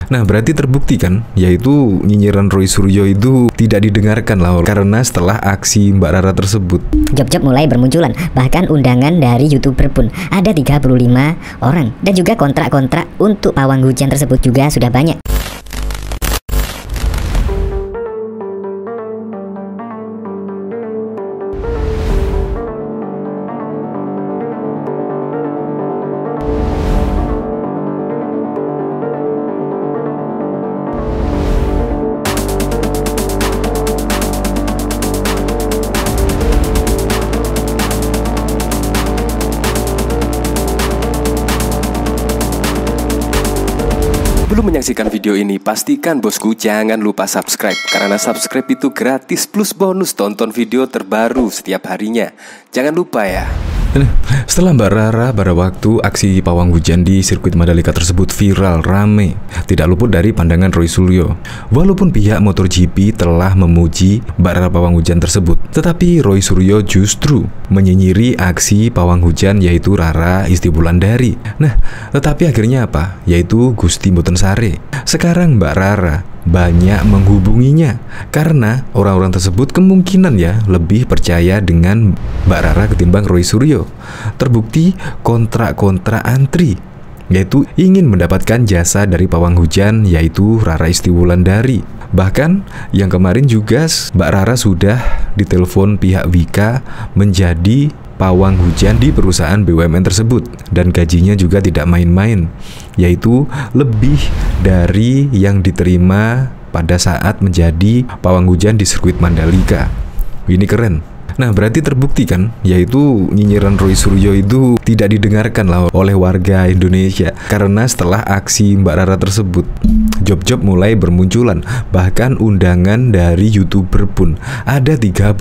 Nah, berarti terbukti kan, yaitu nyinyiran Roy Suryo itu tidak didengarkan lah karena setelah aksi Mbak Rara tersebut. Job-job mulai bermunculan, bahkan undangan dari YouTuber pun ada 35 orang. Dan juga kontrak-kontrak untuk pawang hujan tersebut juga sudah banyak. Sebelum menyaksikan video ini, pastikan bosku jangan lupa subscribe. Karena subscribe itu gratis plus bonus tonton video terbaru setiap harinya. Jangan lupa ya. Setelah Mbak Rara pada waktu aksi pawang hujan di sirkuit Mandalika tersebut viral, rame, tidak luput dari pandangan Roy Suryo. Walaupun pihak MotoGP telah memuji Mbak Rara pawang hujan tersebut, tetapi Roy Suryo justru menyinyiri aksi pawang hujan yaitu Rara Isti Wulandari. Nah, tetapi akhirnya apa? Yaitu Gusti Mboten Sare. Sekarang Mbak Rara banyak menghubunginya karena orang-orang tersebut kemungkinan ya lebih percaya dengan Mbak Rara ketimbang Roy Suryo. Terbukti kontrak-kontrak antri, yaitu ingin mendapatkan jasa dari pawang hujan yaitu Rara Isti Wulandari. Bahkan yang kemarin juga Mbak Rara sudah ditelepon pihak Wika menjadi pawang hujan di perusahaan BUMN tersebut, dan gajinya juga tidak main-main, yaitu lebih dari yang diterima pada saat menjadi pawang hujan di sirkuit Mandalika. Ini keren. Nah, berarti terbukti kan, yaitu nyinyiran Roy Suryo itu tidak didengarkan lah oleh warga Indonesia karena setelah aksi Mbak Rara tersebut, job-job mulai bermunculan, bahkan undangan dari YouTuber pun ada 35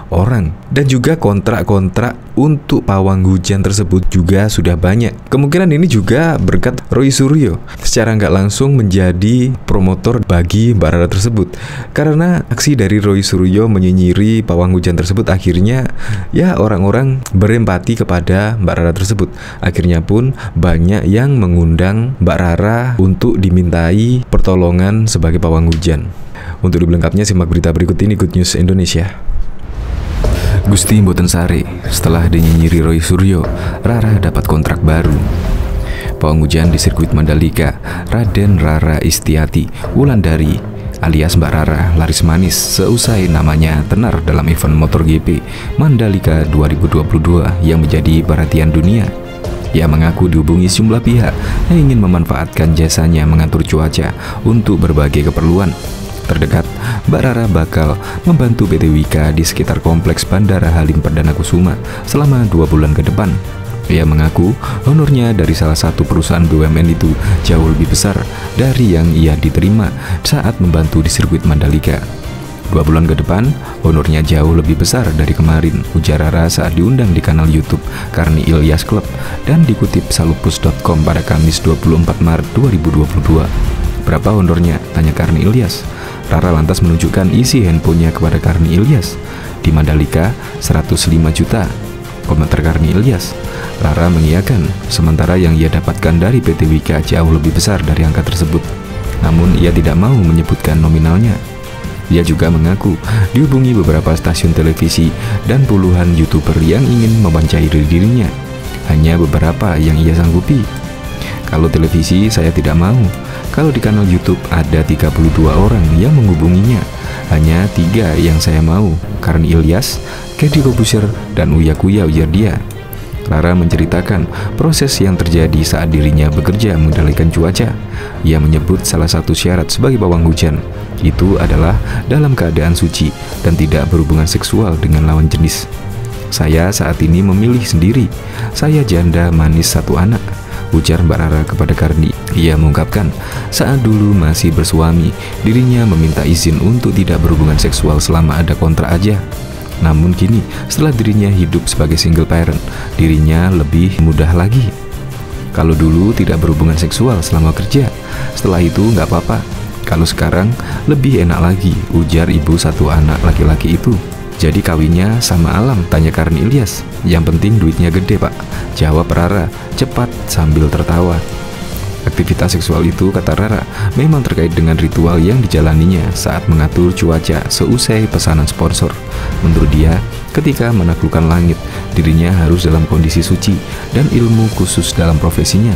orang. Dan juga kontrak-kontrak untuk pawang hujan tersebut juga sudah banyak. Kemungkinan ini juga berkat Roy Suryo secara nggak langsung menjadi promotor bagi Mbak Rara tersebut. Karena aksi dari Roy Suryo menyinyiri pawang hujan tersebut, akhirnya ya orang-orang berempati kepada Mbak Rara tersebut. Akhirnya pun banyak yang mengundang Mbak Rara untuk dimintai pertolongan sebagai pawang hujan. Untuk lebih lengkapnya simak berita berikut ini, Good News Indonesia. Gusti Mboten Sare, setelah dinyinyiri Roy Suryo, Rara dapat kontrak baru. Pawang hujan di sirkuit Mandalika, Raden Rara Istiati Wulandari alias Mbak Rara laris manis seusai namanya tenar dalam event MotoGP Mandalika 2022 yang menjadi perhatian dunia. Ia mengaku dihubungi sejumlah pihak yang ingin memanfaatkan jasanya mengatur cuaca untuk berbagai keperluan. Terdekat, Mbak Rara bakal membantu PT Wika di sekitar kompleks Bandara Halim Perdana Kusuma selama 2 bulan ke depan. Ia mengaku honornya dari salah satu perusahaan BUMN itu jauh lebih besar dari yang ia diterima saat membantu di sirkuit Mandalika. 2 bulan ke depan, honornya jauh lebih besar dari kemarin, ujar Rara saat diundang di kanal YouTube Karni Ilyas Club dan dikutip salupus.com pada Kamis 24 Maret 2022. Berapa honornya? Tanya Karni Ilyas. Rara lantas menunjukkan isi handphonenya kepada Karni Ilyas. Di Mandalika 105 juta. Komentar Karni Ilyas. Rara mengiyakan, sementara yang ia dapatkan dari PT Wika jauh lebih besar dari angka tersebut. Namun ia tidak mau menyebutkan nominalnya. Ia juga mengaku dihubungi beberapa stasiun televisi dan puluhan YouTuber yang ingin mewawancarai dirinya. Hanya beberapa yang ia sanggupi. Kalau televisi saya tidak mau. Kalau di kanal YouTube ada 32 orang yang menghubunginya. Hanya 3 yang saya mau, Karni Ilyas, Deddy Corbuzier, dan Uya Kuya, ujar dia. Rara menceritakan proses yang terjadi saat dirinya bekerja mengendalikan cuaca. Ia menyebut salah satu syarat sebagai pawang hujan itu adalah dalam keadaan suci dan tidak berhubungan seksual dengan lawan jenis. Saya saat ini memilih sendiri. Saya janda manis 1 anak, ujar Mbak Rara kepada Karni. Ia mengungkapkan saat dulu masih bersuami, dirinya meminta izin untuk tidak berhubungan seksual selama ada kontrak aja. Namun kini setelah dirinya hidup sebagai single parent, dirinya lebih mudah lagi. Kalau dulu tidak berhubungan seksual selama kerja, setelah itu nggak apa-apa. Kalau sekarang lebih enak lagi, ujar ibu 1 anak laki-laki itu. Jadi kawinnya sama alam, tanya Karni Ilyas. Yang penting duitnya gede pak, jawab Rara cepat sambil tertawa. Aktivitas seksual itu, kata Rara, memang terkait dengan ritual yang dijalaninya saat mengatur cuaca seusai pesanan sponsor. Menurut dia, ketika menaklukkan langit, dirinya harus dalam kondisi suci dan ilmu khusus dalam profesinya.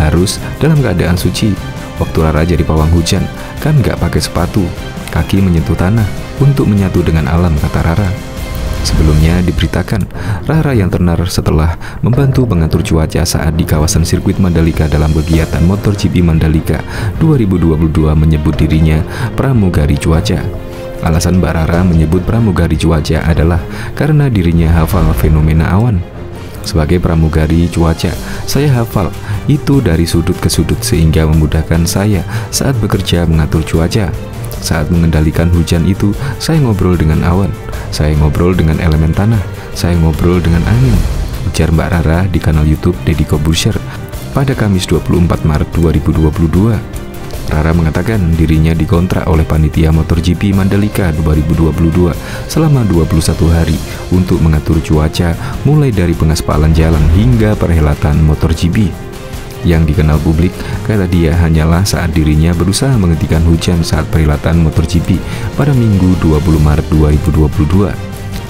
Harus dalam keadaan suci. Waktu Rara jadi pawang hujan, kan nggak pakai sepatu, kaki menyentuh tanah untuk menyatu dengan alam, kata Rara. Sebelumnya diberitakan, Rara yang tenar setelah membantu mengatur cuaca saat di kawasan sirkuit Mandalika dalam kegiatan MotoGP Mandalika 2022 menyebut dirinya pramugari cuaca. Alasan Mbak Rara menyebut pramugari cuaca adalah karena dirinya hafal fenomena awan. Sebagai pramugari cuaca, saya hafal itu dari sudut ke sudut sehingga memudahkan saya saat bekerja mengatur cuaca. Saat mengendalikan hujan itu, saya ngobrol dengan awan, saya ngobrol dengan elemen tanah, saya ngobrol dengan angin, ujar Mbak Rara di kanal YouTube Deddy Corbuzier pada Kamis 24 Maret 2022. Rara mengatakan dirinya dikontrak oleh panitia MotoGP Mandalika 2022 selama 21 hari untuk mengatur cuaca mulai dari pengaspalan jalan hingga perhelatan MotoGP. Yang dikenal publik, kata dia, hanyalah saat dirinya berusaha menghentikan hujan saat perhelatan MotoGP pada Minggu 20 Maret 2022.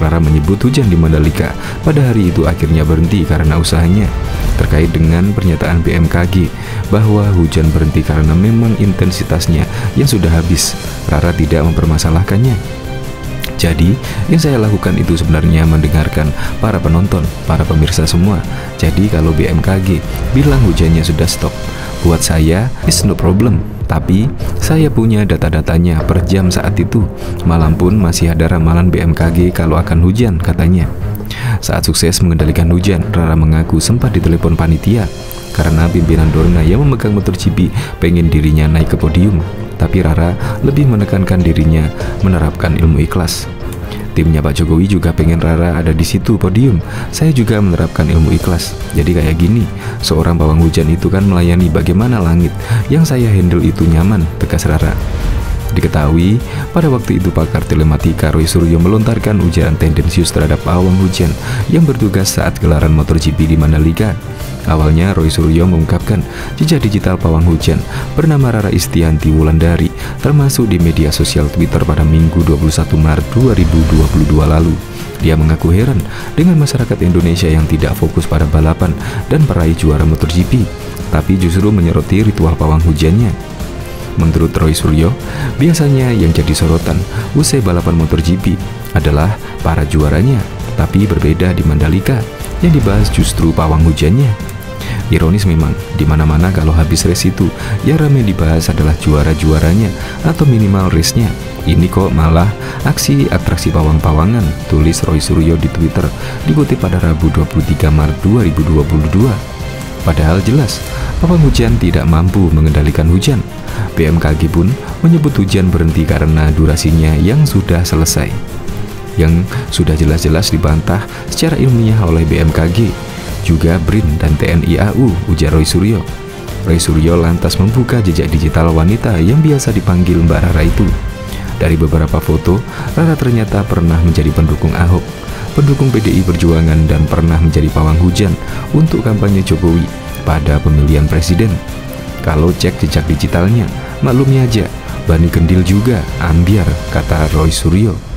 Rara menyebut hujan di Mandalika pada hari itu akhirnya berhenti karena usahanya. Terkait dengan pernyataan BMKG bahwa hujan berhenti karena memang intensitasnya yang sudah habis, Rara tidak mempermasalahkannya. Jadi, yang saya lakukan itu sebenarnya mendengarkan para penonton, para pemirsa semua. Jadi, kalau BMKG bilang hujannya sudah stop, buat saya, it's no problem. Tapi, saya punya data-datanya per jam saat itu. Malam pun masih ada ramalan BMKG kalau akan hujan, katanya. Saat sukses mengendalikan hujan, Rara mengaku sempat ditelepon panitia karena pimpinan Dorna yang memegang MotoGP pengen dirinya naik ke podium. Tapi Rara lebih menekankan dirinya menerapkan ilmu ikhlas. Timnya Pak Jokowi juga pengen Rara ada di situ podium. Saya juga menerapkan ilmu ikhlas. Jadi kayak gini, seorang pawang hujan itu kan melayani bagaimana langit. Yang saya handle itu nyaman, tegas Rara. Diketahui, pada waktu itu pakar telematika Roy Suryo melontarkan ujaran tendensius terhadap pawang hujan yang bertugas saat gelaran MotoGP di Mandalika. Awalnya Roy Suryo mengungkapkan jejak digital pawang hujan bernama Rara Istianti Wulandari termasuk di media sosial Twitter pada Minggu 21 Maret 2022 lalu. Dia mengaku heran dengan masyarakat Indonesia yang tidak fokus pada balapan dan peraih juara MotoGP, tapi justru menyoroti ritual pawang hujannya. Menurut Roy Suryo, biasanya yang jadi sorotan usai balapan MotoGP adalah para juaranya, tapi berbeda di Mandalika, yang dibahas justru pawang hujannya. Ironis memang, di mana-mana kalau habis race itu, yang ramai dibahas adalah juara-juaranya atau minimal race-nya. Ini kok malah aksi atraksi pawang-pawangan, tulis Roy Suryo di Twitter, dikutip pada Rabu 23 Maret 2022. Padahal jelas, pawang hujan tidak mampu mengendalikan hujan. BMKG pun menyebut hujan berhenti karena durasinya yang sudah selesai. Yang sudah jelas-jelas dibantah secara ilmiah oleh BMKG, juga BRIN dan TNI AU, ujar Roy Suryo. Roy Suryo lantas membuka jejak digital wanita yang biasa dipanggil Mbak Rara itu. Dari beberapa foto, Rara ternyata pernah menjadi pendukung Ahok, pendukung PDI Perjuangan, dan pernah menjadi pawang hujan untuk kampanye Jokowi pada pemilihan presiden. Kalau cek jejak digitalnya, maklumnya aja, Bani Kendil juga ambiar, kata Roy Suryo.